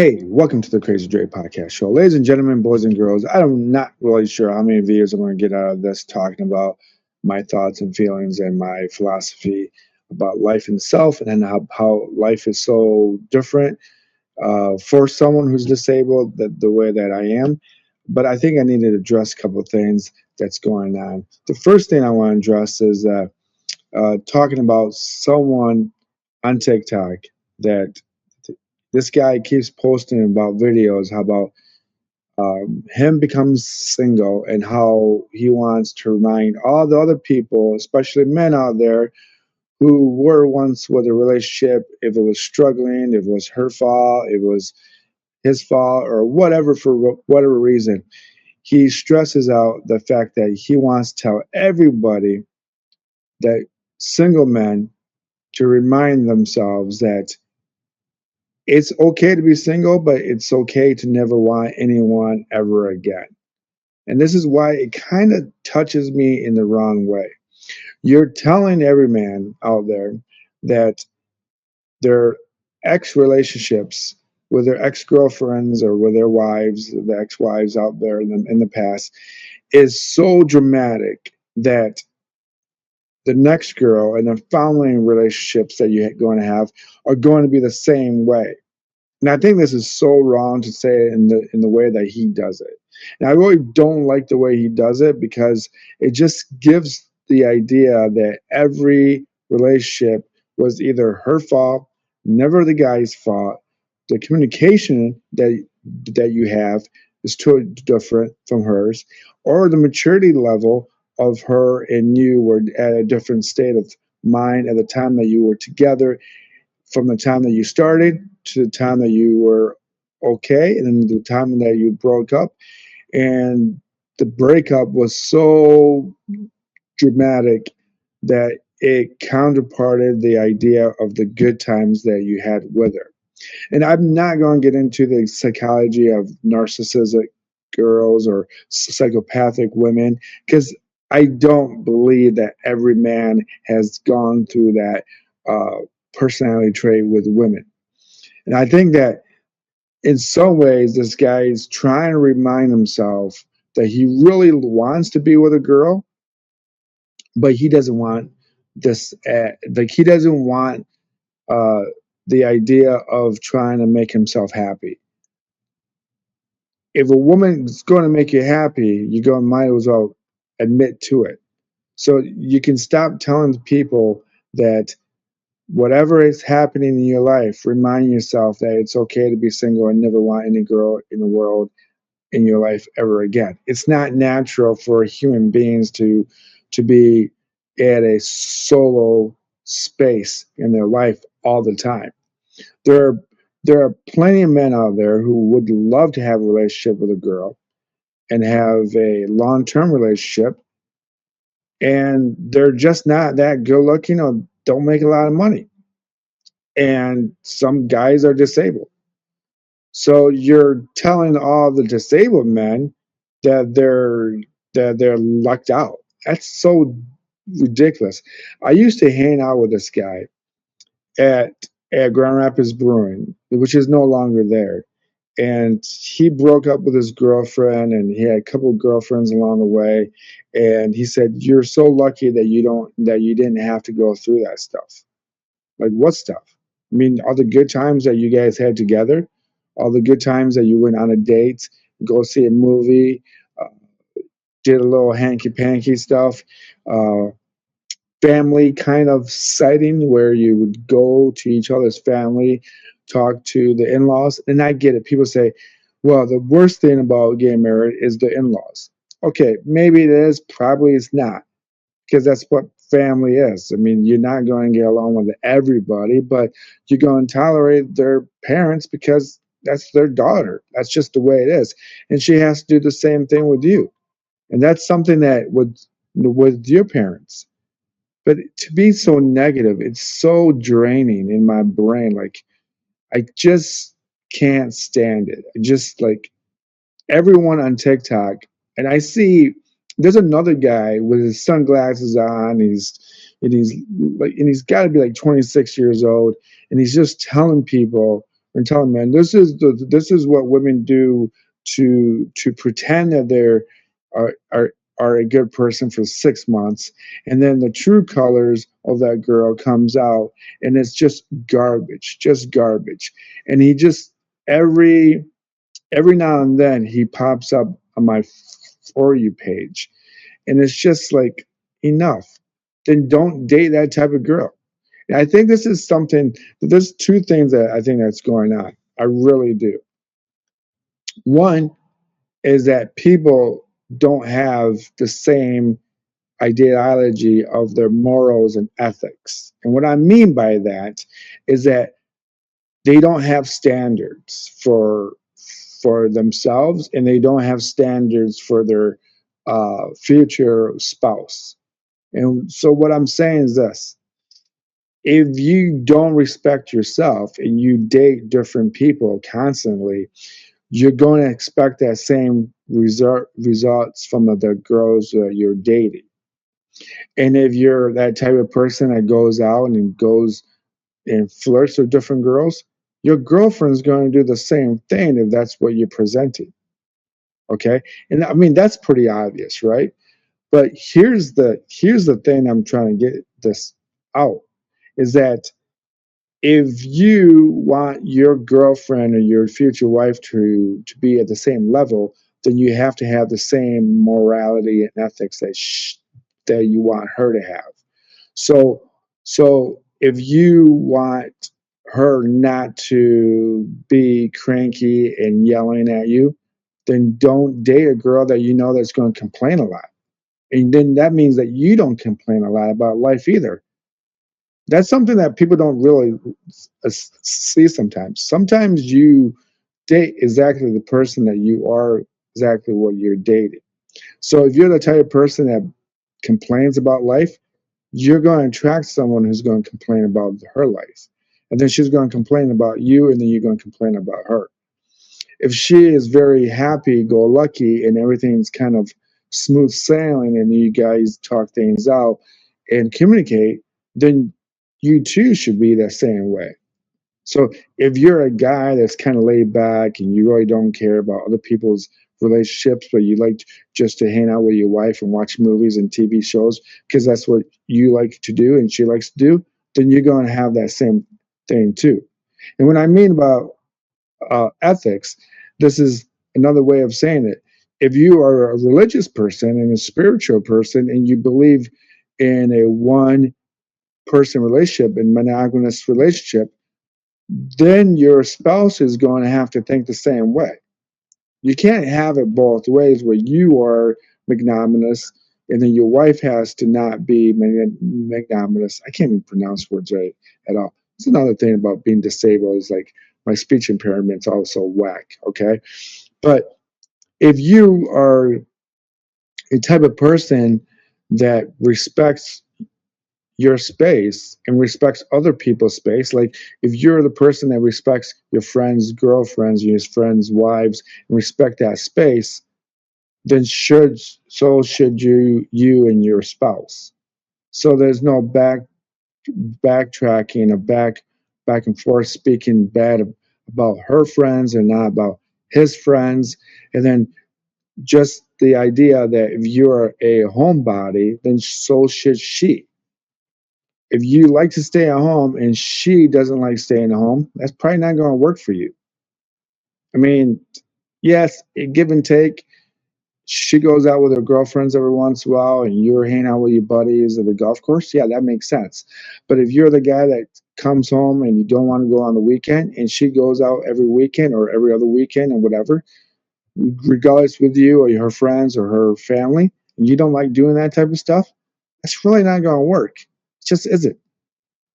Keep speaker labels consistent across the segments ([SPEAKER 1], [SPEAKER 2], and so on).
[SPEAKER 1] Hey, welcome to the Crazy Dre Podcast Show. Ladies and gentlemen, boys and girls, I'm not really sure how many videos I'm going to get out of this talking about my thoughts and feelings and my philosophy about life itself and then how life is so different for someone who's disabled the way that I am. But I think I need to address a couple of things that's going on. The first thing I want to address is talking about someone on TikTok that this guy keeps posting about videos how about him becomes single and how he wants to remind all the other people, especially men out there, who were once with a relationship, if it was struggling, if it was her fault, if it was his fault, or whatever, for whatever reason, he stresses out the fact that he wants to tell everybody that single men to remind themselves that it's okay to be single, but it's okay to never want anyone ever again. And this is why it kind of touches me in the wrong way. You're telling every man out there that their ex relationships with their ex girlfriends or with their wives, the ex wives out there in the past, is so dramatic that the next girl and the following relationships that you're going to have are going to be the same way. And I think this is so wrong to say it in the way that he does it. And I really don't like the way he does it because it just gives the idea that every relationship was either her fault, never the guy's fault. The communication that you have is totally different from hers, or the maturity level of her and you were at a different state of mind at the time that you were together, from the time that you started to the time that you were okay, and then the time that you broke up. And the breakup was so dramatic that it counterparted the idea of the good times that you had with her. And I'm not going to get into the psychology of narcissistic girls or psychopathic women because I don't believe that every man has gone through that personality trait with women. And I think that in some ways, this guy is trying to remind himself that he really wants to be with a girl, but he doesn't want this, like, he doesn't want uh, the idea of trying to make himself happy. If a woman is going to make you happy, you go might as well admit to it. So you can stop telling people that whatever is happening in your life, remind yourself that it's okay to be single and never want any girl in the world in your life ever again. It's not natural for human beings to be at a solo space in their life all the time. There are there are plenty of men out there who would love to have a relationship with a girl and have a long-term relationship, and they're just not that good looking or don't make a lot of money. And some guys are disabled. So you're telling all the disabled men that they're lucked out. That's so ridiculous. I used to hang out with this guy at Grand Rapids Brewing, which is no longer there. And he broke up with his girlfriend, and he had a couple of girlfriends along the way. And he said, "You're so lucky that you didn't have to go through that stuff." Like, what stuff? I mean, all the good times that you guys had together, all the good times that you went on a date, go see a movie, uh, did a little hanky panky stuff, uh, family kind of setting where you would go to each other's family, talk to the in laws. And I get it. People say, well, the worst thing about getting married is the in laws. Okay, maybe it is, probably it's not, because that's what family is. I mean, you're not going to get along with everybody, but you're going to tolerate their parents because that's their daughter. That's just the way it is. And she has to do the same thing with you. And that's something that with your parents. But to be so negative, it's so draining in my brain. Like, I just can't stand it. I just like everyone on TikTok, and I see there's another guy with his sunglasses on. He's got to be like 26 years old, and he's just telling people I'm telling you, man, this is what women do to pretend that they're are are are a good person for 6 months, and then the true colors of that girl comes out, and it's just garbage. And he just every now and then he pops up on my For You page, and it's just like, enough. Then don't date that type of girl. And I think this is something. There's two things that I think that's going on. I really do. One is that people don't have the same ideology of their morals and ethics. And what I mean by that is that they don't have standards for themselves, and they don't have standards for their future spouse. And so what I'm saying is this: if you don't respect yourself and you date different people constantly, you're going to expect that same results from the girls you're dating. And if you're that type of person that goes out and goes and flirts with different girls, your girlfriend's going to do the same thing if that's what you're presenting. Okay. And I mean, that's pretty obvious, right? But here's the thing I'm trying to get this out, is that if you want your girlfriend or your future wife to be at the same level, then you have to have the same morality and ethics that you want her to have. So so if you want her not to be cranky and yelling at you, then don't date a girl that you know that's going to complain a lot. And then that means that you don't complain a lot about life either. That's something that people don't really see sometimes. Sometimes you date exactly the person that you are, exactly what you're dating. So if you're the type of person that complains about life, you're going to attract someone who's going to complain about her life. And then she's going to complain about you, and then you're going to complain about her. If she is very happy go lucky and everything's kind of smooth sailing and you guys talk things out and communicate, then you too should be the same way. So if you're a guy that's kind of laid back and you really don't care about other people's relationships, but you like just to hang out with your wife and watch movies and TV shows because that's what you like to do and she likes to do, then you're going to have that same thing too. And what I mean about ethics, this is another way of saying it. If you are a religious person and a spiritual person and you believe in a one person relationship and monogamous relationship, then your spouse is going to have to think the same way. You can't have it both ways where you are magnanimous and then your wife has to not be magnanimous. I can't even pronounce words right at all. It's another thing about being disabled is like my speech impairment's also whack. Okay. But if you are a type of person that respects your space and respects other people's space. Like if you're the person that respects your friends' girlfriends, your friends' wives, and respect that space, then should you and your spouse. So there's no backtracking or back and forth speaking bad about her friends and not about his friends. And then just the idea that if you're a homebody, then so should she. If you like to stay at home and she doesn't like staying at home, that's probably not going to work for you. I mean, yes, give and take. She goes out with her girlfriends every once in a while and you're hanging out with your buddies at the golf course. Yeah, that makes sense. But if you're the guy that comes home and you don't want to go on the weekend and she goes out every weekend or every other weekend or whatever, regardless with you or her friends or her family, and you don't like doing that type of stuff, that's really not going to work. It just isn't.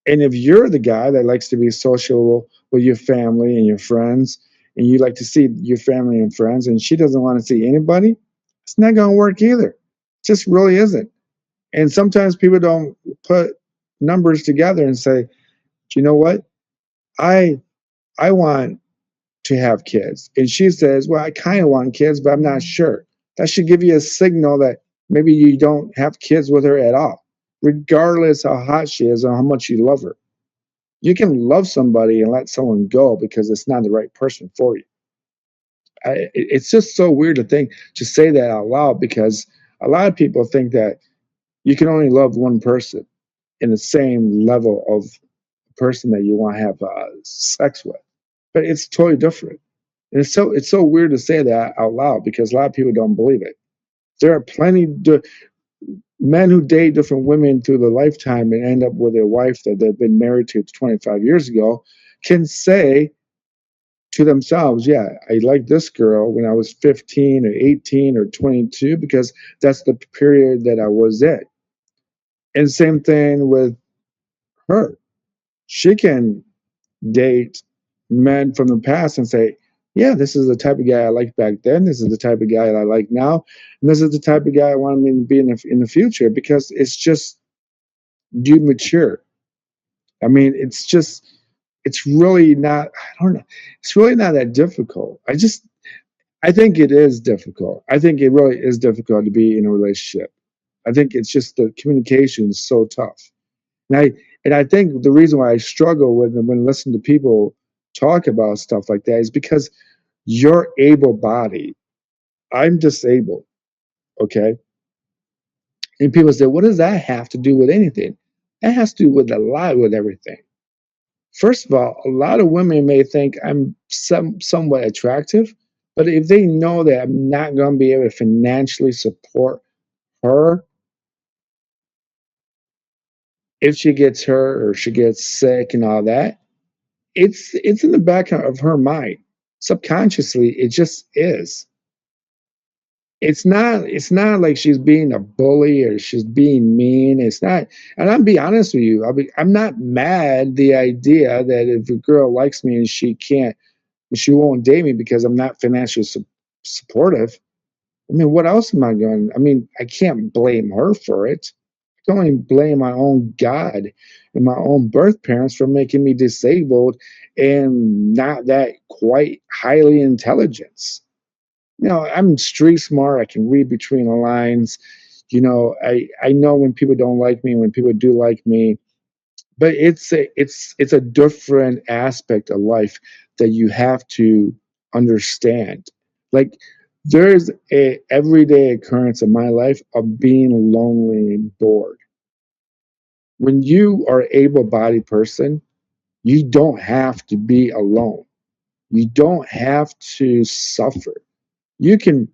[SPEAKER 1] And if you're the guy that likes to be social with your family and your friends, and you like to see your family and friends, and she doesn't want to see anybody, it's not going to work either. It just really isn't. And sometimes people don't put numbers together and say, you know what? I I want to have kids. And she says, well, I kind of want kids, but I'm not sure. That should give you a signal that maybe you don't have kids with her at all, regardless how hot she is or how much you love her. You can love somebody and let someone go because it's not the right person for you. It's just so weird to say that out loud, because a lot of people think that you can only love one person in the same level of person that you want to have sex with, but it's totally different. And it's so weird to say that out loud because a lot of people don't believe it. There are men who date different women through their lifetime and end up with a wife that they've been married to 25 years ago, can say to themselves, yeah, I liked this girl when I was 15 or 18 or 22 because that's the period that I was in. And same thing with her. She can date men from the past and say, yeah, this is the type of guy I liked back then. This is the type of guy that I like now. And this is the type of guy I want to be in the future, because it's just, you mature. I mean, it's really not, I don't know. It's really not that difficult. I think it is difficult. I think it really is difficult to be in a relationship. I think it's just the communication is so tough. And I think the reason why I struggle with when listening to people talk about stuff like that is because you're able bodied. I'm disabled. Okay. And people say, what does that have to do with anything? That has to do with a lot with everything. First of all, a lot of women may think I'm somewhat attractive, but if they know that I'm not going to be able to financially support her if she gets hurt or she gets sick and all that, it's in the back of her mind. Subconsciously, it just is. It's not like she's being a bully or she's being mean. It's not. And I'll be honest with you. I'm not mad the idea that if a girl likes me and she won't date me because I'm not financially supportive. I mean, what else am I going? I mean, I can't blame her for it. I can only blame my own God and my own birth parents for making me disabled and not that quite highly intelligent. I'm street smart. I can read between the lines. I know when people don't like me, when people do like me, but it's a different aspect of life that you have to understand. Like, there's a everyday occurrence in my life of being lonely and bored. When you are an able-bodied person, you don't have to be alone. You don't have to suffer. You can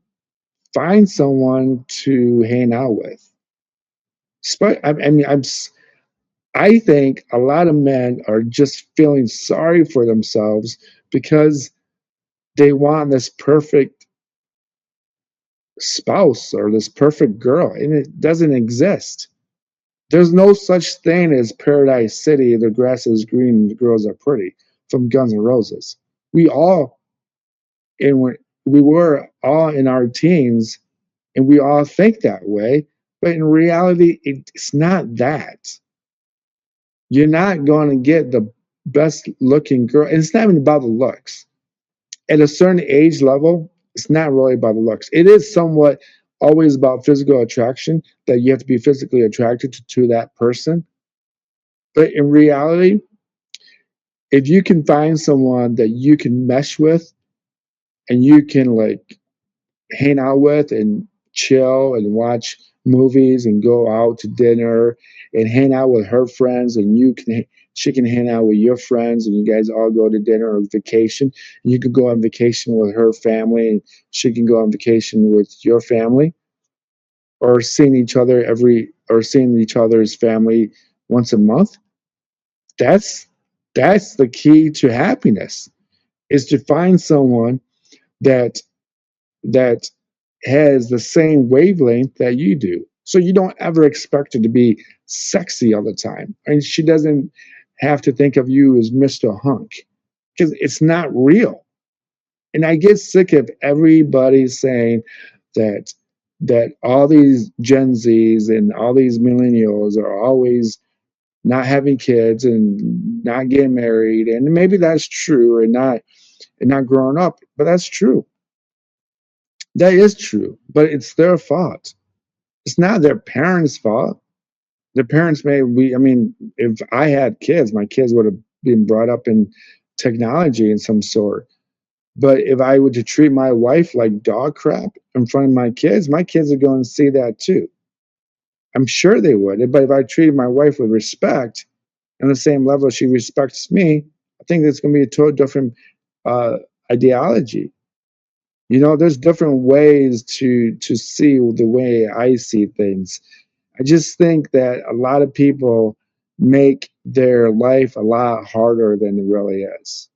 [SPEAKER 1] find someone to hang out with. I mean, I think a lot of men are just feeling sorry for themselves because they want this perfect spouse or this perfect girl, and it doesn't exist. There's no such thing as Paradise City, the grass is green, and the girls are pretty, from Guns N' Roses. We all, and we were all in our teens, and we all think that way, but in reality, it's not that. You're not going to get the best looking girl. And it's not even about the looks. At a certain age level, it's not really about the looks. It is somewhat always about physical attraction, that you have to be physically attracted to that person. But in reality, if you can find someone that you can mesh with and you can like hang out with and chill and watch movies and go out to dinner and hang out with her friends, and she can hang out with your friends, and you guys all go to dinner or vacation, and you can go on vacation with her family and she can go on vacation with your family, or seeing each other's family once a month. That's the key to happiness, is to find someone that that has the same wavelength that you do. So you don't ever expect her to be sexy all the time. And she doesn't have to think of you as Mr. Hunk, because it's not real. And I get sick of everybody saying that all these Gen Zs and all these millennials are always not having kids and not getting married. And maybe that's true, and not growing up, but that's true. That is true, but it's their fault. It's not their parents' fault. Their parents I mean, if I had kids, my kids would have been brought up in technology in some sort. But if I were to treat my wife like dog crap in front of my kids are going to see that too. I'm sure they would. But if I treated my wife with respect on the same level she respects me, I think it's going to be a total different uh, ideology. There's different ways to see the way I see things. I just think that a lot of people make their life a lot harder than it really is.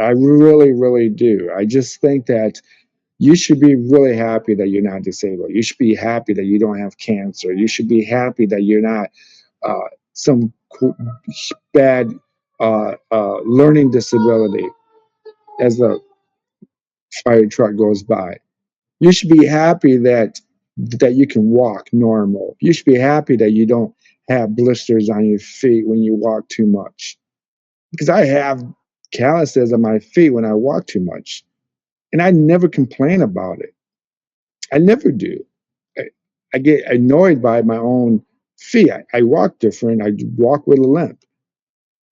[SPEAKER 1] I really, really do. I just think that you should be really happy that you're not disabled. You should be happy that you don't have cancer. You should be happy that you're not some bad learning disability as the fire truck goes by. You should be happy that you can walk normal. You should be happy that you don't have blisters on your feet when you walk too much. Because I have calluses on my feet when I walk too much, and I never complain about it. I never do. I, I get annoyed by my own feet. I walk different. I walk with a limp.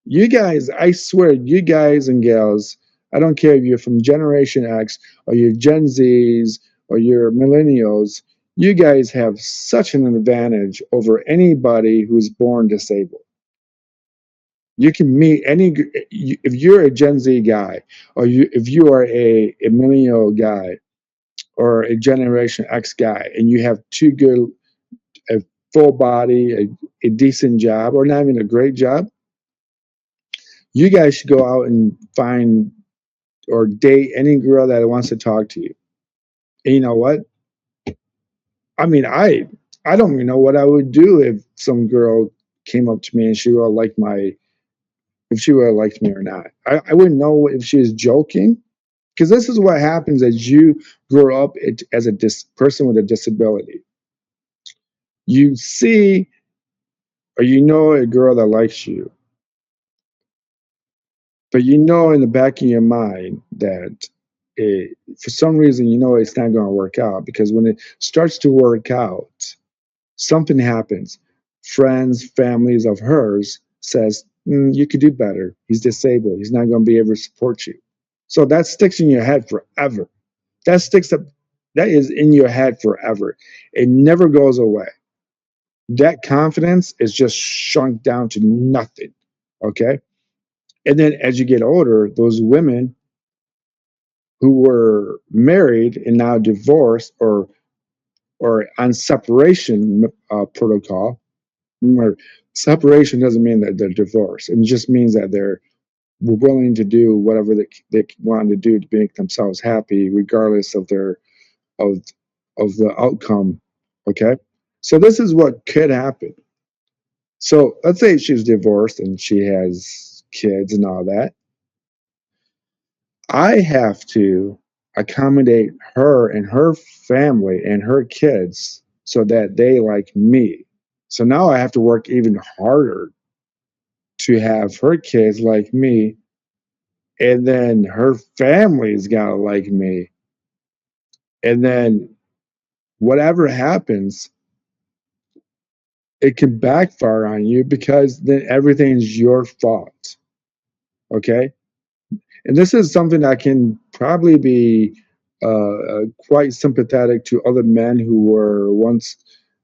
[SPEAKER 1] You guys, I swear, you guys and gals, I don't care if you're from Generation X or you're Gen Zs or you're millennials, you guys have such an advantage over anybody who's born disabled. You can meet if you're a Gen Z guy, or if you are a millennial guy or a Generation X guy, and you have too good a full body, a decent job, or not even a great job, you guys should go out and find or date any girl that wants to talk to you. And you know what? I mean, I don't even know what I would do if some girl came up to me and she would like my if she would have liked me or not. I wouldn't know if she was joking, because this is what happens as you grow up as a person with a disability. You see or you know a girl that likes you, but you know in the back of your mind that for some reason you know it's not going to work out, because when it starts to work out, something happens. Friends, families of hers says, you could do better. He's disabled. He's not going to be able to support you. So that sticks in your head forever. That sticks up. That is in your head forever. It never goes away. That confidence is just shrunk down to nothing. Okay. And then as you get older, those women who were married and now divorced or on separation protocol. Remember, separation doesn't mean that they're divorced. It just means that they're willing to do whatever they want to do to make themselves happy, regardless of their of of the outcome. Okay, so this is what could happen. So let's say she's divorced and she has kids and all that. I have to accommodate her and her family and her kids so that they like me. So now I have to work even harder to have her kids like me, and then her family's gotta like me. And then whatever happens, it can backfire on you because then everything's your fault. Okay. And this is something that can probably be quite sympathetic to other men who were once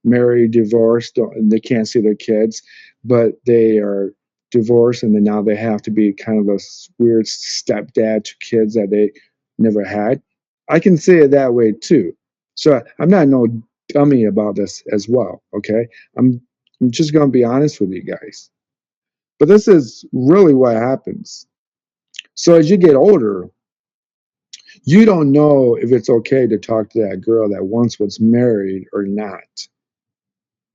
[SPEAKER 1] married, divorced, and they can't see their kids, but they are divorced, and then now they have to be kind of a weird stepdad to kids that they never had. I can say it that way too. So I'm not no dummy about this as well. Okay, I'm I'm just going to be honest with you guys. But this is really what happens. So as you get older, you don't know if it's okay to talk to that girl that once was married or not.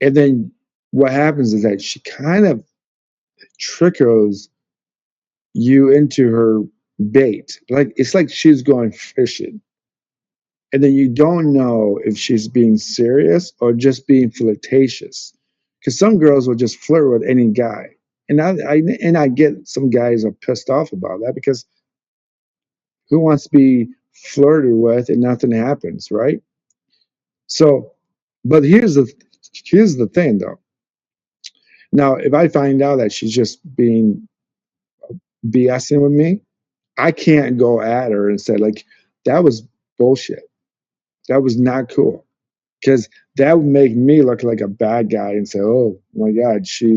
[SPEAKER 1] And then what happens is that she kind of trickles you into her bait. Like it's like she's going fishing. And then you don't know if she's being serious or just being flirtatious. Because some girls will just flirt with any guy. And I get some guys are pissed off about that, because who wants to be flirted with and nothing happens, right? So, but here's the thing though. Now, if I find out that she's just being BSing with me, I can't go at her and say, like, that was bullshit. That was not cool. Because that would make me look like a bad guy and say, oh my God, she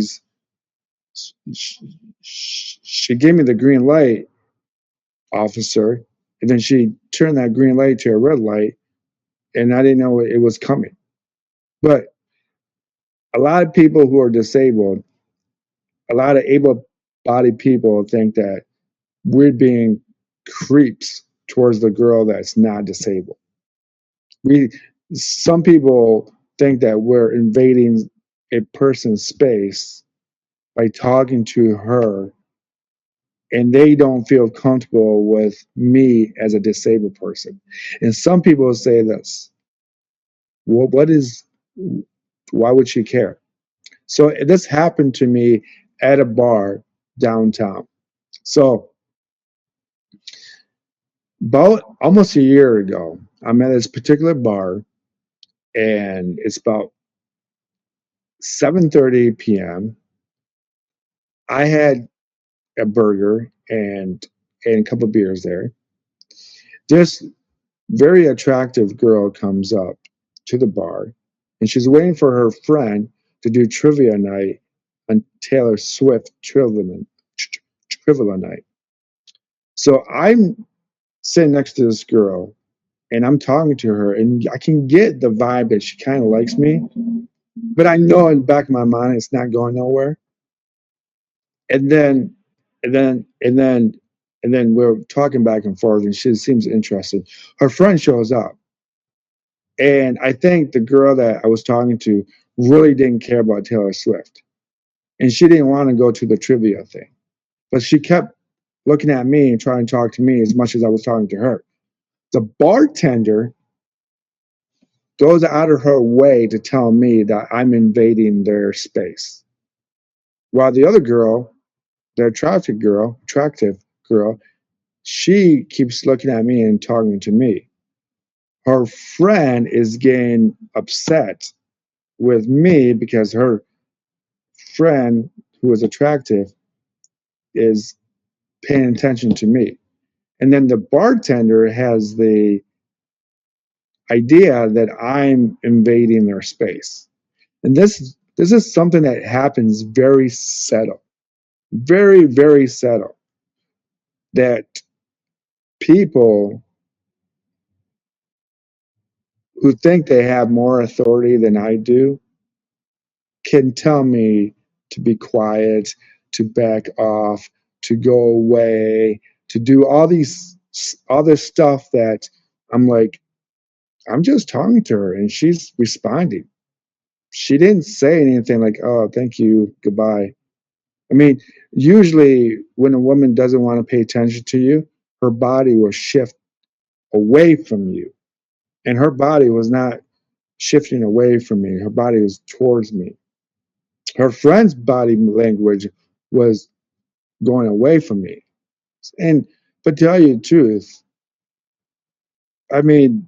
[SPEAKER 1] gave me the green light, officer. And then she turned that green light to a red light, and I didn't know it was coming. But a lot of people who are disabled, a lot of able bodied people think that we're being creeps towards the girl that's not disabled. We Some people think that we're invading a person's space by talking to her, and they don't feel comfortable with me as a disabled person. And some people say this, what is, why would she care? So this happened to me at a bar downtown. So about almost a year ago, I'm at this particular bar, and it's about 7:30 p.m. I had a burger and a couple of beers there. This very attractive girl comes up to the bar, and she's waiting for her friend to do trivia night on Taylor Swift trivia night. So I'm sitting next to this girl, and I'm talking to her, and I can get the vibe that she kind of likes me, but I know in the back of my mind it's not going nowhere. And then, and then, and then, and then we're talking back and forth, and she seems interested. Her friend shows up, and I think the girl that I was talking to really didn't care about Taylor Swift, and she didn't want to go to the trivia thing, but she kept looking at me and trying to talk to me as much as I was talking to her. The bartender goes out of her way to tell me that I'm invading their space. While the other girl, the attractive girl, she keeps looking at me and talking to me. Her friend is getting upset with me because her friend, who is attractive, is paying attention to me. And then the bartender has the idea that I'm invading their space. And this is something that happens very subtle, very, very subtle, that people who think they have more authority than I do can tell me to be quiet, to back off, to go away, to do all these other stuff that I'm like, I'm just talking to her and she's responding. She didn't say anything like, oh, thank you, goodbye. I mean, usually when a woman doesn't want to pay attention to you, her body will shift away from you. And her body was not shifting away from me, her body was towards me. Her friend's body language was going away from me. And but to tell you the truth, I mean,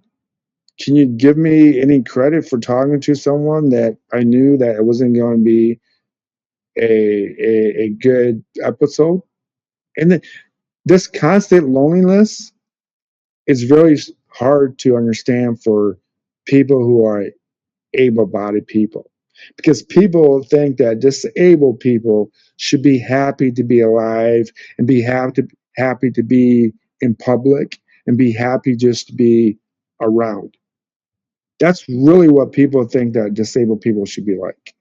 [SPEAKER 1] can you give me any credit for talking to someone that I knew that it wasn't going to be a good episode? And this constant loneliness is very hard to understand for people who are able-bodied people, because people think that disabled people should be happy to be alive and be happy to be in public and be happy just to be around. That's really what people think that disabled people should be like.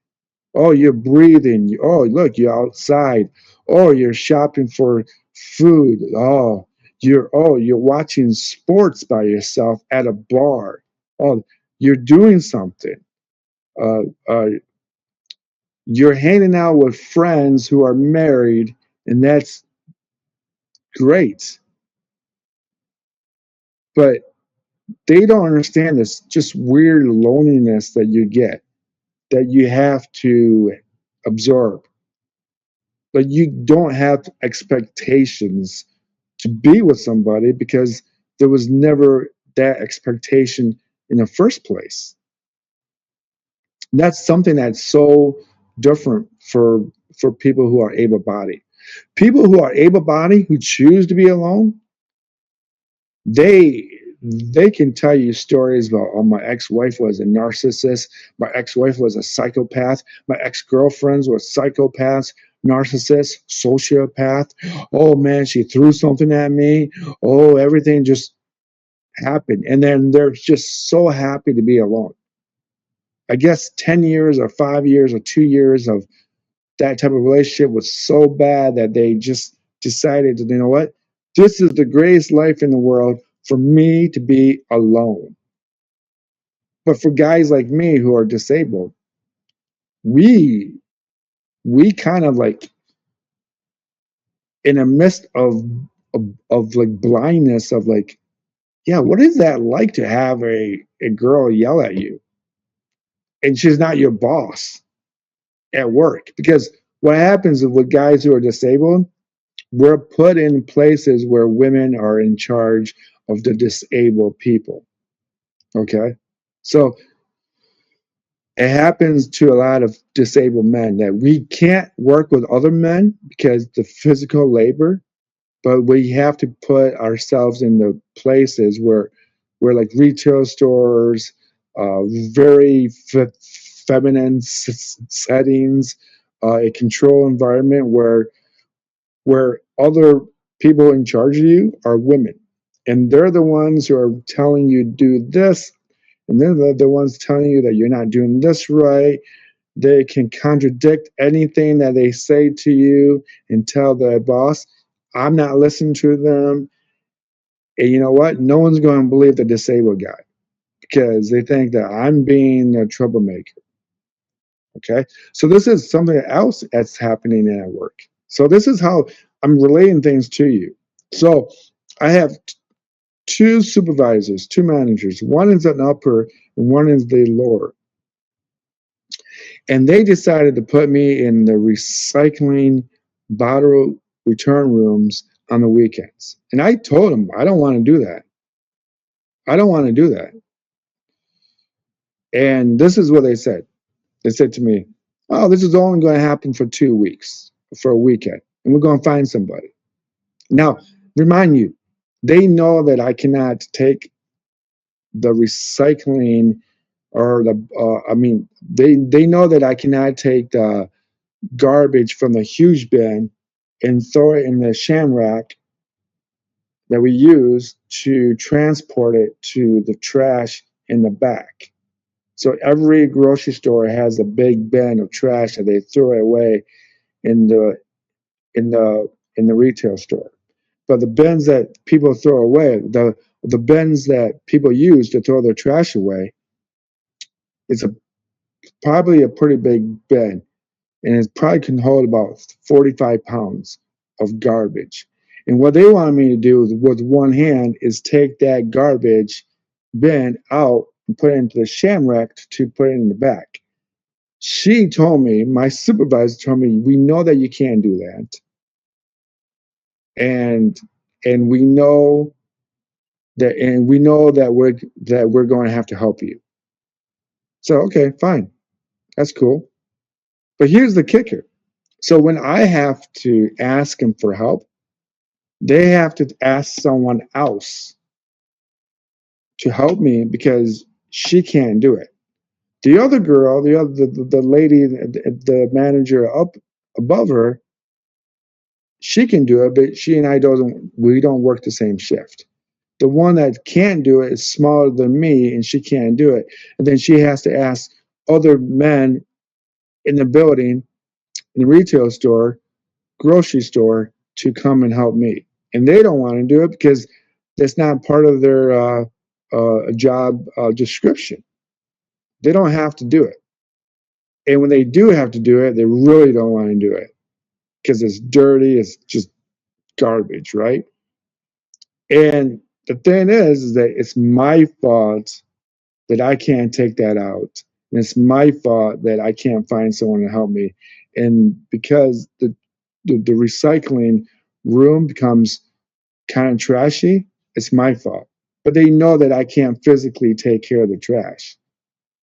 [SPEAKER 1] Oh, you're breathing. Oh, look, you're outside. Oh, you're shopping for food. You're watching sports by yourself at a bar. Oh, you're doing something. Uh, uh, you're hanging out with friends who are married, and that's great. But they don't understand this just weird loneliness that you get, that you have to absorb. But you don't have expectations to be with somebody because there was never that expectation in the first place. That's something that's so different for people who are able-bodied. People who are able-bodied, who choose to be alone, they they can tell you stories about, oh, my ex-wife was a narcissist, my ex-wife was a psychopath, my ex-girlfriends were psychopaths, narcissists, sociopath. Oh man, she threw something at me. Oh, everything just happened. And then they're just so happy to be alone. I guess 10 years or 5 years or 2 years of that type of relationship was so bad that they just decided, you know what? This is the greatest life in the world for me to be alone. But for guys like me who are disabled, we we kind of like in a midst of like blindness of like, yeah, what is that like to have a girl yell at you and she's not your boss at work? Because what happens with guys who are disabled, we're put in places where women are in charge of the disabled people. Okay. So it happens to a lot of disabled men that we can't work with other men because the physical labor, but we have to put ourselves in the places where like retail stores, very feminine settings, a control environment where other people in charge of you are women. And they're the ones who are telling you do this, and they're the ones telling you that you're not doing this right. They can contradict anything that they say to you and tell their boss, I'm not listening to them. And you know what? No one's going to believe the disabled guy because they think that I'm being a troublemaker. Okay. So this is something else that's happening at work. So this is how I'm relating things to you. So I have two supervisors, two managers. One is an upper and one is the lower. And they decided to put me in the recycling bottle return rooms on the weekends. And I told them, I don't want to do that. I don't want to do that. And this is what they said. They said to me, oh, this is only going to happen for 2 weeks, for a weekend, and we're going to find somebody. Now, remind you, they know that I cannot take the recycling or they know that I cannot take the garbage from the huge bin and throw it in the shamrock that we use to transport it to the trash in the back. So every grocery store has a big bin of trash that they throw away in the retail store. But the bins that people throw away, the bins that people use to throw their trash away, it's probably a pretty big bin, and it probably can hold about 45 pounds of garbage. And what they wanted me to do with one hand is take that garbage bin out and put it into the shamrock to put it in the back. She told me, my supervisor told me, we know that you can't do that. And we know that we're going to have to help you. So okay, fine. That's cool. But here's the kicker. So when I have to ask them for help, they have to ask someone else to help me because she can't do it. The other girl, the lady, the manager up above her, she can do it, but she and I we don't work the same shift. The one that can't do it is smaller than me, and she can't do it. And then she has to ask other men in the building, in the retail store, grocery store, to come and help me. And they don't want to do it because that's not part of their job description. They don't have to do it. And when they do have to do it, they really don't want to do it because it's dirty, it's just garbage, right? And the thing is that it's my fault that I can't take that out. And it's my fault that I can't find someone to help me. And because the recycling room becomes kind of trashy, it's my fault. But they know that I can't physically take care of the trash.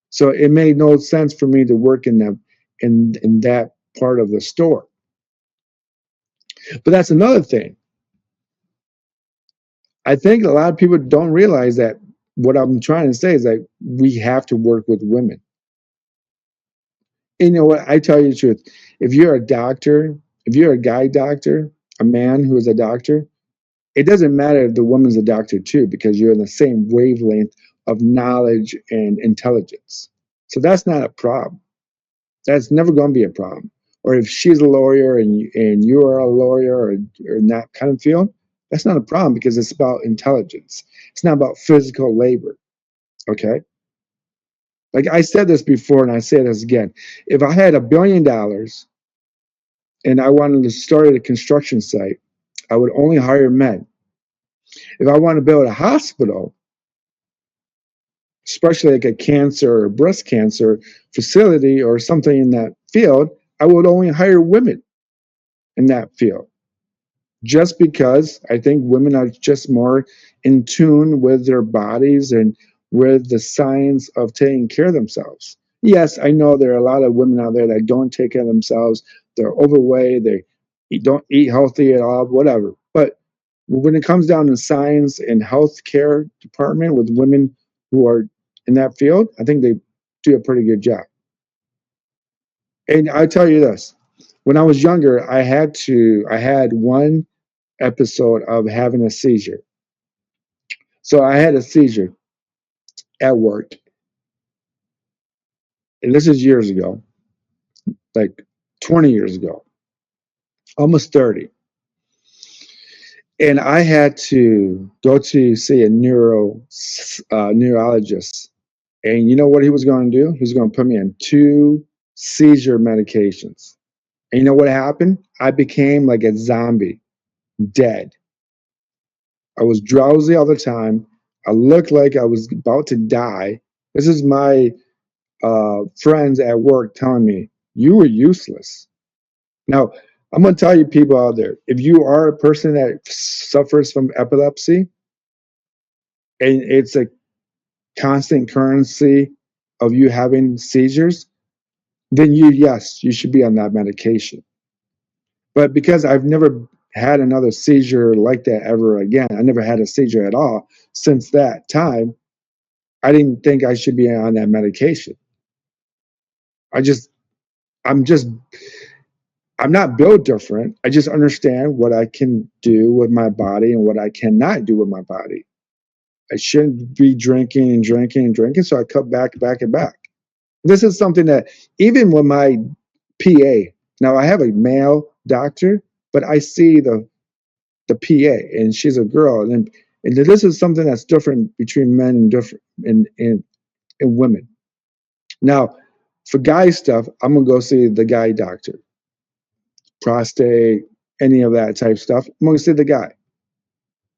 [SPEAKER 1] So it made no sense for me to work in that part of the store. But that's another thing. I think a lot of people don't realize that what I'm trying to say is that we have to work with women. And you know what? I tell you the truth. If you're a doctor, if you're a guy doctor, a man who is a doctor, it doesn't matter if the woman's a doctor too, because you're in the same wavelength of knowledge and intelligence. So that's not a problem. That's never going to be a problem. Or if she's a lawyer and you are a lawyer or in that kind of field, that's not a problem because it's about intelligence. It's not about physical labor. Okay. Like I said this before and I say this again. If I had $1 billion and I wanted to start at a construction site, I would only hire men. If I want to build a hospital, especially like a cancer or breast cancer facility or something in that field, I would only hire women in that field. Just because I think women are just more in tune with their bodies and with the science of taking care of themselves. Yes, I know there are a lot of women out there that don't take care of themselves. They're overweight. They don't eat healthy at all, whatever. But when it comes down to science and healthcare department with women who are in that field, I think they do a pretty good job. And I tell you this, when I was younger, I had one episode of having a seizure. So I had a seizure at work, and this is years ago, like 20 years ago, almost 30. And I had to go to see a neurologist. And you know what he was going to do? He was going to put me on 2 seizure medications. And you know what happened? I became like a zombie, dead. I was drowsy all the time. I looked like I was about to die. This is my friends at work telling me, you were useless. Now, I'm going to tell you people out there, if you are a person that suffers from epilepsy and it's a constant currency of you having seizures, then yes, you should be on that medication. But because I've never had another seizure like that ever again, I never had a seizure at all since that time, I didn't think I should be on that medication. I just, I'm just I'm not built different. I just understand what I can do with my body and what I cannot do with my body. I shouldn't be drinking and drinking and drinking, so I cut back and back. This is something that even with my PA, now I have a male doctor, but I see the PA, and she's a girl, and this is something that's different between men and different and women. Now, for guy stuff, I'm gonna go see the guy doctor, prostate, any of that type stuff. I'm going to see the guy.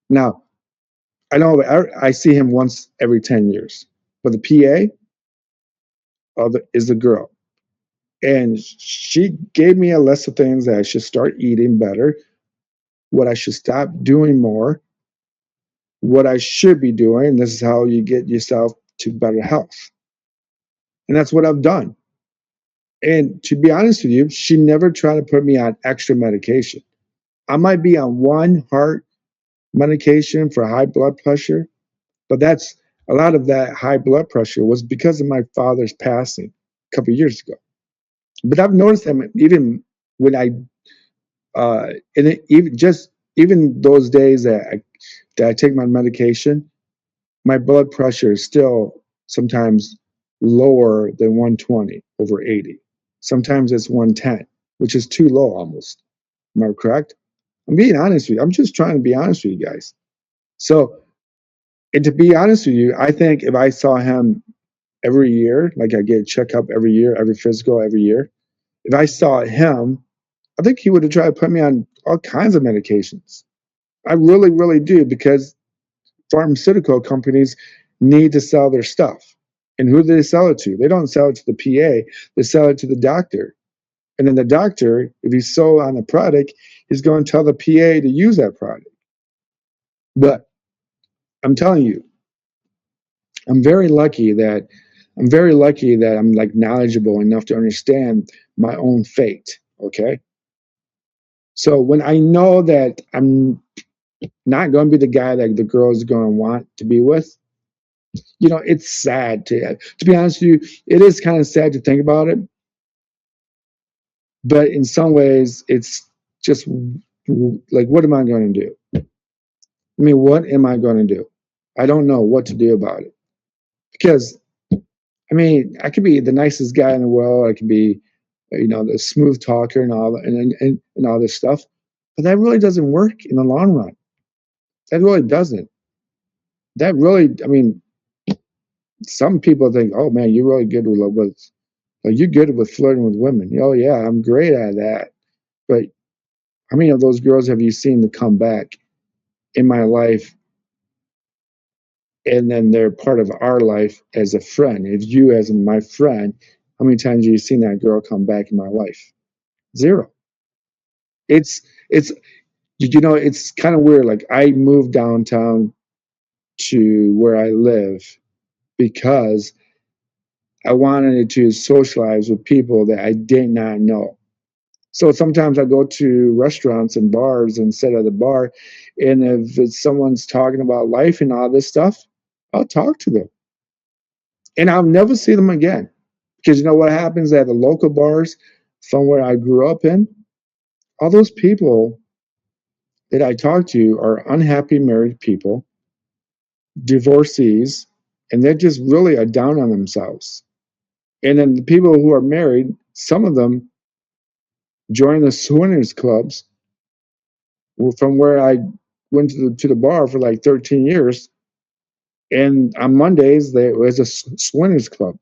[SPEAKER 1] Now, I know I see him once every 10 years, but the PA is the girl. And she gave me a list of things that I should start eating better, what I should stop doing more, what I should be doing. This is how you get yourself to better health. And that's what I've done. And to be honest with you, she never tried to put me on extra medication. I might be on one heart medication for high blood pressure, but that's a lot of that high blood pressure was because of my father's passing a couple of years ago. But I've noticed that even when even those days that I take my medication, my blood pressure is still sometimes lower than 120 over 80. Sometimes it's 110, which is too low almost. Am I correct? I'm being honest with you. I'm just trying to be honest with you guys. So, and to be honest with you, I think if I saw him every year, like I get a checkup every year, every physical every year, if I saw him, I think he would have tried to put me on all kinds of medications. I really, really do, because pharmaceutical companies need to sell their stuff. And who do they sell it to? They don't sell it to the PA, they sell it to the doctor. And then the doctor, if he's sold on the product, he's going to tell the PA to use that product. But I'm telling you, I'm very lucky that I'm like knowledgeable enough to understand my own fate. Okay. So when I know that I'm not going to be the guy that the girl's going to want to be with, it's sad to be honest with you. It is kind of sad to think about it, but in some ways, it's just like, what am I going to do? I mean, what am I going to do? I don't know what to do about it because I mean, I could be the nicest guy in the world. I could be, the smooth talker and all that, and all this stuff, but that really doesn't work in the long run. That really doesn't. That really, I mean, some people think, oh man, you're really good you're good with flirting with women. Oh yeah, I'm great at that. But how many of those girls have you seen to come back in my life, and then they're part of our life as a friend? If you as my friend, how many times have you seen that girl come back in my life? Zero. It's it's kind of weird. Like I moved downtown to where I live because I wanted to socialize with people that I did not know. So sometimes I go to restaurants and bars and sit at the bar, and if someone's talking about life and all this stuff, I'll talk to them, and I'll never see them again. Because you know what happens at the local bars from where I grew up in? All those people that I talk to are unhappy married people, divorcees, and they're just really are down on themselves. And then the people who are married, some of them join the swingers clubs from where I went to the bar for like 13 years. And on Mondays, there was a swingers club.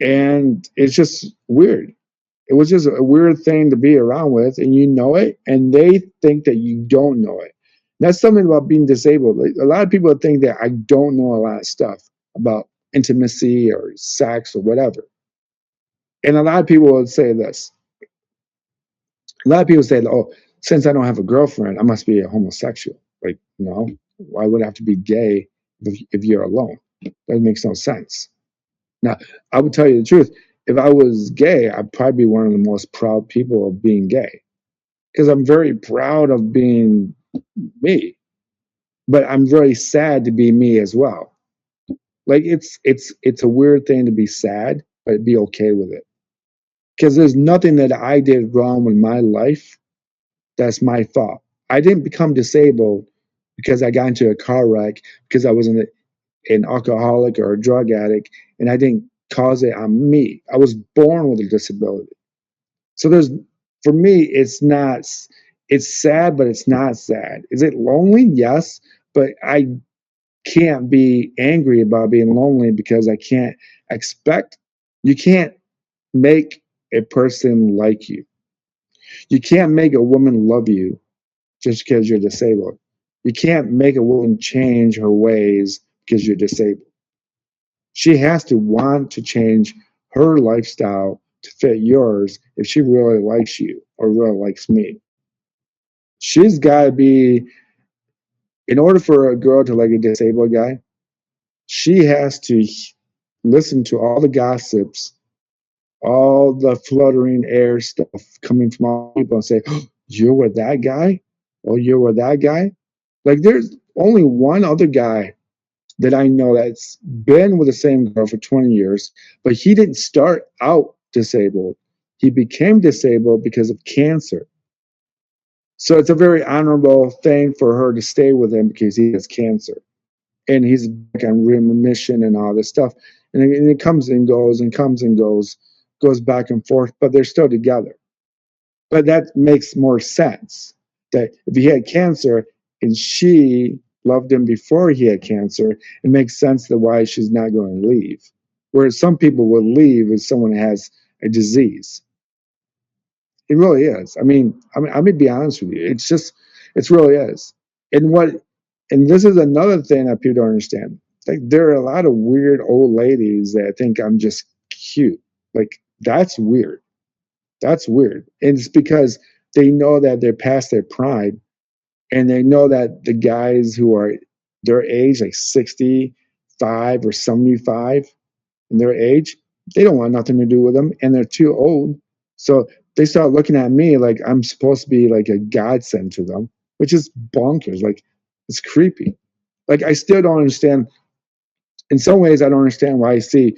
[SPEAKER 1] And it's just weird. It was just a weird thing to be around with, and you know it, and they think that you don't know it. That's something about being disabled. Like, a lot of people think that I don't know a lot of stuff about intimacy or sex or whatever. And a lot of people would say this. A lot of people say, oh, since I don't have a girlfriend, I must be a homosexual. Like, no, why would I have to be gay if you're alone? That makes no sense. Now, I would tell you the truth. If I was gay, I'd probably be one of the most proud people of being gay because I'm very proud of being me, but I'm very sad to be me as well. Like it's a weird thing to be sad, but be okay with it because there's nothing that I did wrong with my life. That's my fault. I didn't become disabled because I got into a car wreck because I was an alcoholic or a drug addict, and I didn't cause it on me. I was born with a disability. So for me, it's sad, but it's not sad. Is it lonely? Yes, but I can't be angry about being lonely because I can't expect, you can't make a person like you. You can't make a woman love you just because you're disabled. You can't make a woman change her ways because you're disabled. She has to want to change her lifestyle to fit yours if she really likes you or really likes me. She's got to be, in order for a girl to like a disabled guy, she has to listen to all the gossips, all the fluttering air stuff coming from all people and say, oh, you're with that guy? Oh, you're with that guy? Like there's only one other guy that I know that's been with the same girl for 20 years, but he didn't start out disabled. He became disabled because of cancer. So it's a very honorable thing for her to stay with him because he has cancer. And he's back on remission and all this stuff. And it comes and goes and comes and goes back and forth, but they're still together. But that makes more sense that if he had cancer and she loved him before he had cancer, it makes sense that why she's not going to leave. Whereas some people will leave if someone has a disease. It really is. I'm gonna be honest with you. It really is. And and this is another thing that people don't understand. Like there are a lot of weird old ladies that think I'm just cute. Like that's weird. That's weird. And it's because they know that they're past their prime, and they know that the guys who are their age, like 65 or 75 in their age, they don't want nothing to do with them and they're too old. So they start looking at me like I'm supposed to be like a godsend to them, which is bonkers. Like, it's creepy. Like, I still don't understand. In some ways, I don't understand why I see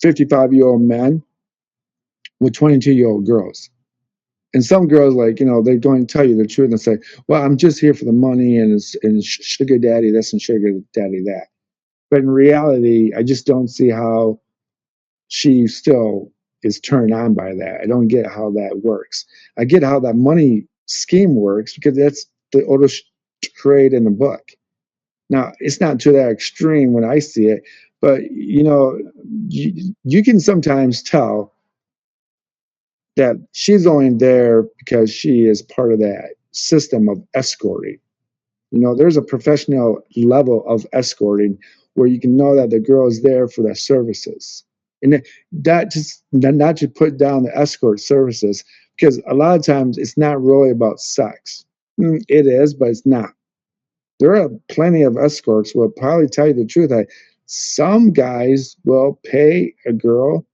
[SPEAKER 1] 55-year-old men with 22-year-old girls. And some girls, like, they're going to tell you the truth and say, well, I'm just here for the money and sugar daddy this and sugar daddy that. But in reality, I just don't see how she still is turned on by that. I don't get how that works. I get how that money scheme works because that's the oldest trade in the book. Now, it's not to that extreme when I see it, but you can sometimes tell that she's only there because she is part of that system of escorting. There's a professional level of escorting where you can know that the girl is there for their services. And that just not to put down the escort services, because a lot of times it's not really about sex. It is, but it's not. There are plenty of escorts who will probably tell you the truth that some guys will pay a girl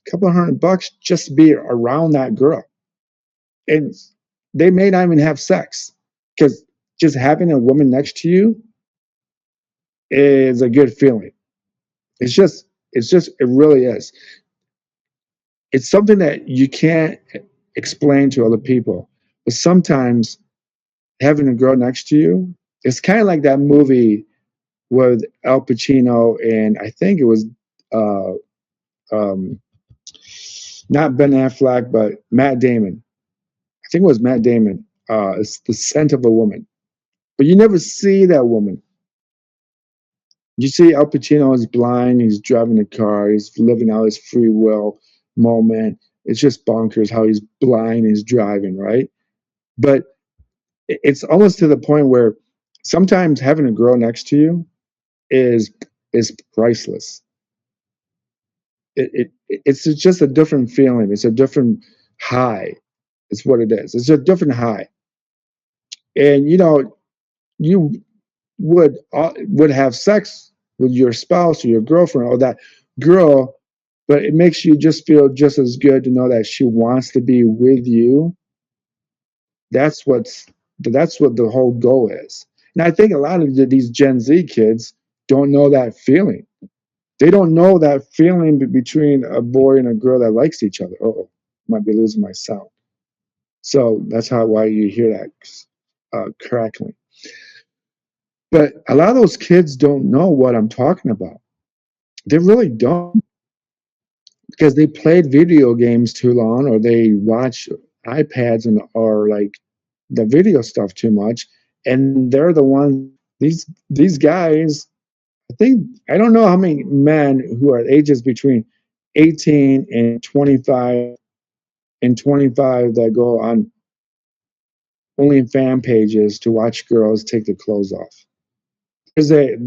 [SPEAKER 1] a couple of $100 just to be around that girl. And they may not even have sex, because just having a woman next to you is a good feeling. It really is. It's something that you can't explain to other people. But sometimes having a girl next to you, it's kind of like that movie with Al Pacino, and I think it was uh, um, not Ben Affleck, but Matt Damon. I think it was Matt Damon. It's The Scent of a Woman. But you never see that woman. You see Al Pacino is blind, he's driving a car, he's living out his free will moment. It's just bonkers how he's blind, he's driving, right? But it's almost to the point where sometimes having a girl next to you is priceless. It's just a different feeling. It's a different high. It's what it is. It's a different high. And you would have sex with your spouse or your girlfriend or that girl, but it makes you just feel just as good to know that she wants to be with you. That's what the whole goal is. And I think a lot of these Gen Z kids don't know that feeling. They don't know that feeling between a boy and a girl that likes each other. Oh, might be losing my sound. So that's why you hear that crackling. But a lot of those kids don't know what I'm talking about. They really don't, because they played video games too long, or they watch iPads or like the video stuff too much, and they're the ones. These guys, I don't know how many men who are ages between 18 and 25 that go on only fan pages to watch girls take their clothes off. There's a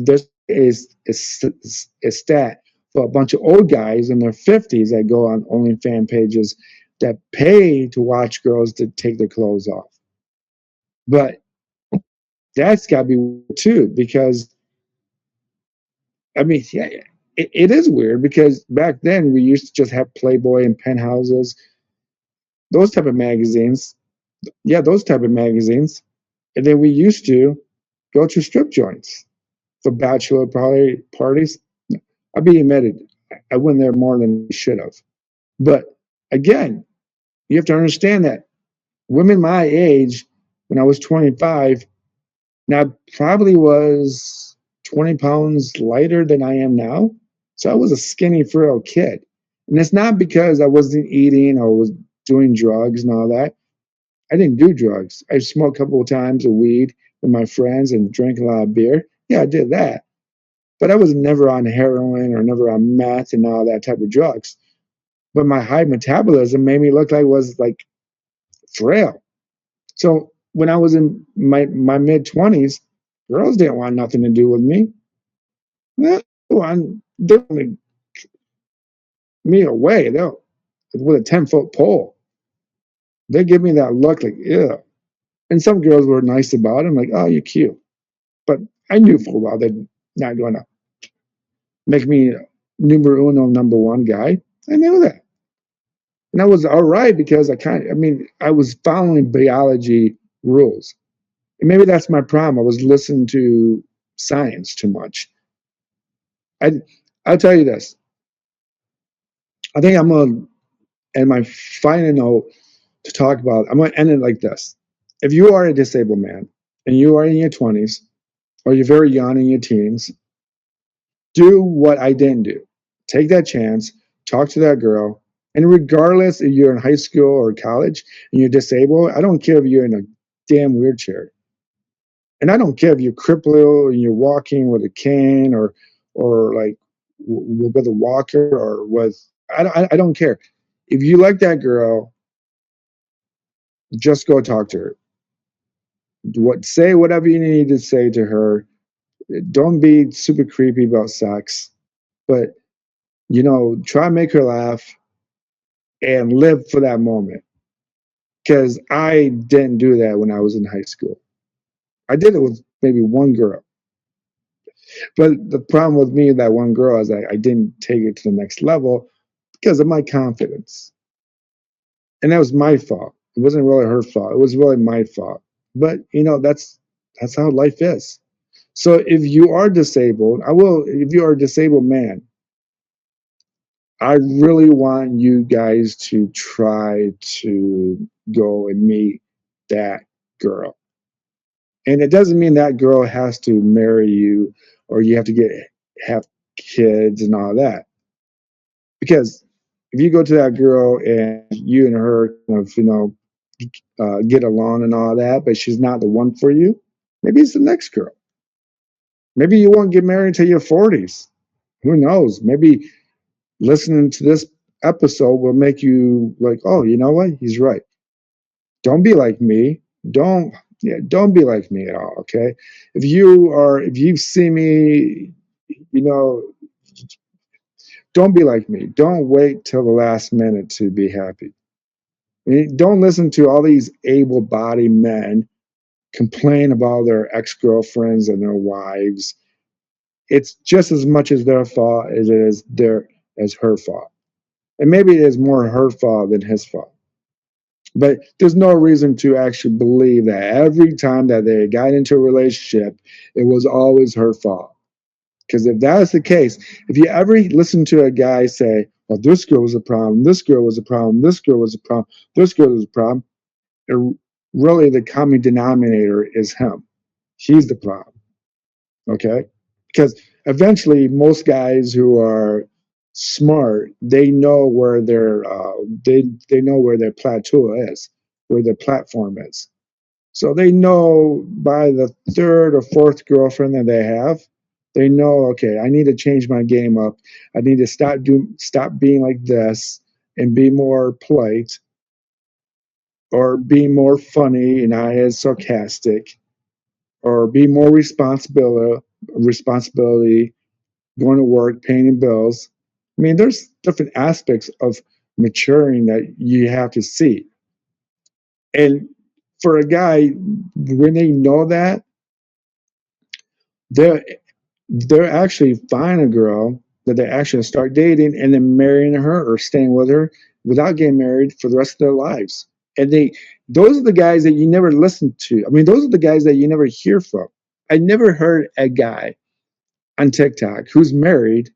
[SPEAKER 1] stat for a bunch of old guys in their 50s that go on OnlyFans pages that pay to watch girls to take their clothes off. But that's got to be weird too, because I mean, yeah, it is weird, because back then we used to just have Playboy and Penthouses, those type of magazines. Yeah, those type of magazines. And then we used to go to strip joints for bachelor parties. I'll be admitted, I went there more than I should have. But again, you have to understand that women my age, when I was 25, now probably was 20 pounds lighter than I am now. So I was a skinny, frail kid. And it's not because I wasn't eating or was doing drugs and all that. I didn't do drugs. I smoked a couple of times of weed with my friends and drank a lot of beer. Yeah, I did that. But I was never on heroin or never on meth and all that type of drugs. But my high metabolism made me look like I was like frail. So when I was in my mid 20s, girls didn't want nothing to do with me. They wanted me away. They'll with a 10-foot pole. They give me that look like, yeah. And some girls were nice about it. I'm like, oh, you're cute. But I knew full well they're not going to make me number one guy. I knew that. And I was all right because I was following biology rules. And maybe that's my problem. I was listening to science too much. I, I'll tell you this. I think I'm going to, and my final note to talk about, I'm going to end it like this. If you are a disabled man and you are in your 20s or you're very young in your teens, do what I didn't do. Take that chance, talk to that girl, and regardless if you're in high school or college and you're disabled, I don't care if you're in a damn wheelchair. And I don't care if you're crippled and you're walking with a cane or like with a walker or with I don't care. If you like that girl, just go talk to her. Say whatever you need to say to her. Don't be super creepy about sex, but try to make her laugh and live for that moment. Because I didn't do that when I was in high school. I did it with maybe one girl. But the problem with me, that one girl, is I didn't take it to the next level because of my confidence. And that was my fault. It wasn't really her fault. It was really my fault. But that's how life is. So if you are disabled, if you are a disabled man, I really want you guys to try to go and meet that girl. And it doesn't mean that girl has to marry you or you have to have kids and all that. Because if you go to that girl and you and her get along and all that, but she's not the one for you, maybe it's the next girl. Maybe you won't get married until your 40s. Who knows? Maybe listening to this episode will make you like, oh, you know what? He's right. Don't be like me. Don't be like me at all. Okay. If you see me, you know, don't be like me. Don't wait till the last minute to be happy. Don't listen to all these able-bodied men complain about their ex-girlfriends and their wives. It's just as much as their fault as it is as her fault. And maybe it is more her fault than his fault. But there's no reason to actually believe that every time that they got into a relationship, it was always her fault. Because if that is the case, if you ever listen to a guy say, well, this girl was a problem, this girl was a problem, this girl was a problem, this girl was a problem, really the common denominator is him. He's the problem. Okay? Because eventually most guys who are smart, they know where they know where their plateau is, where their platform is. So they know by the third or fourth girlfriend that they have, they know, okay, I need to change my game up. I need to stop being like this and be more polite or be more funny and not as sarcastic or be more responsibility, going to work, paying bills. I mean, there's different aspects of maturing that you have to see. And for a guy, when they know that, they're they're actually find a girl that they actually start dating and then marrying her or staying with her without getting married for the rest of their lives. And those are the guys that you never listen to. I mean, those are the guys that you never hear from. I never heard a guy on TikTok who's married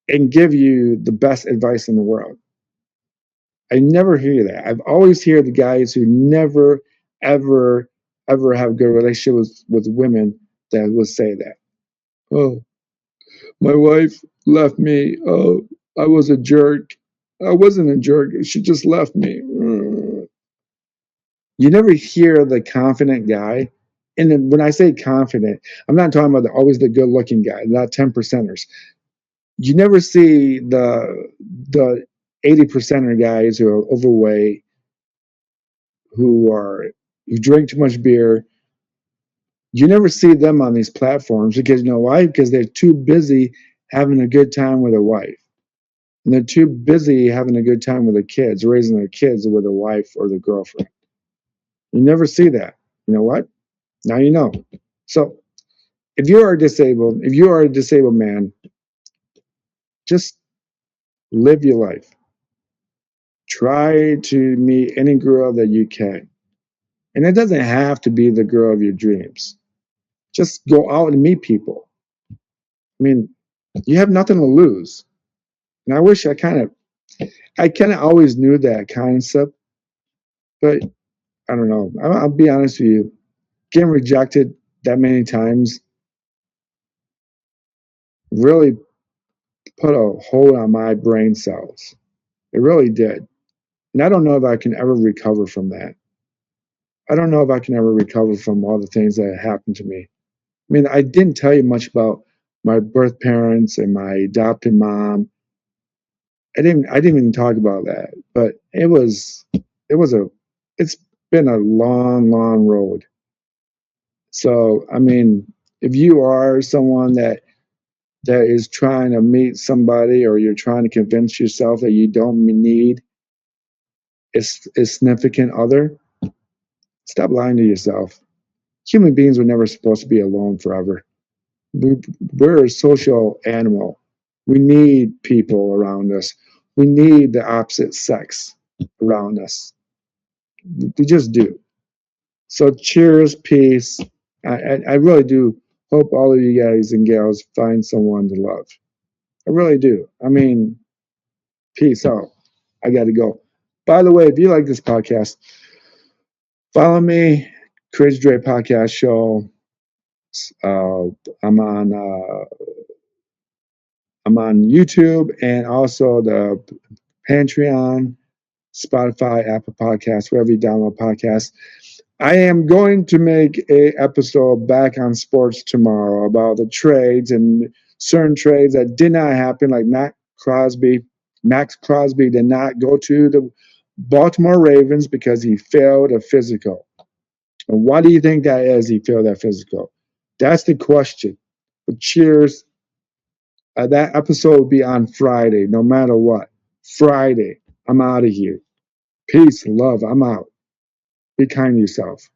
[SPEAKER 1] and give you the best advice in the world. I never hear that. I've always hear the guys who never, ever, ever have a good relationship with women that will say that. Oh, my wife left me. Oh, I was a jerk. I wasn't a jerk. She just left me. You never hear the confident guy. And then when I say confident, I'm not talking about always the good looking guy, not 10 percenters. You never see the 80 percenter guys who are overweight, who drink too much beer. You never see them on these platforms because you know why? Because they're too busy having a good time with their wife. And they're too busy having a good time with their kids, raising their kids with a wife or their girlfriend. You never see that. You know what? Now you know. So if you are a disabled man, just live your life. Try to meet any girl that you can. And it doesn't have to be the girl of your dreams. Just go out and meet people. I mean, you have nothing to lose. And I wish I kind of always knew that concept, but I don't know. I'll be honest with you. Getting rejected that many times really put a hold on my brain cells. It really did. And I don't know if I can ever recover from that. I don't know if I can ever recover from all the things that happened to me. I mean, I didn't tell you much about my birth parents and my adopted mom. I didn't even talk about that. But it's been a long, long road. So, I mean, if you are someone that is trying to meet somebody, or you're trying to convince yourself that you don't need a significant other, stop lying to yourself. Human beings were never supposed to be alone forever. We're a social animal. We need people around us. We need the opposite sex around us. We just do. So cheers, peace. I really do hope all of you guys and gals find someone to love. I really do. I mean, peace out. I got to go. By the way, if you like this podcast, follow me, CRAZYDRE Podcast Show. Uh, I'm on I'm on YouTube and also the Patreon, Spotify, Apple Podcasts, wherever you download podcasts. I am going to make a episode back on sports tomorrow about the trades and certain trades that did not happen, like Max Crosby did not go to the Baltimore Ravens because he failed a physical. And why do you think that is? He failed that physical. That's the question. But cheers. That episode will be on Friday, no matter what. Friday. I'm out of here. Peace, love. I'm out. Be kind to yourself.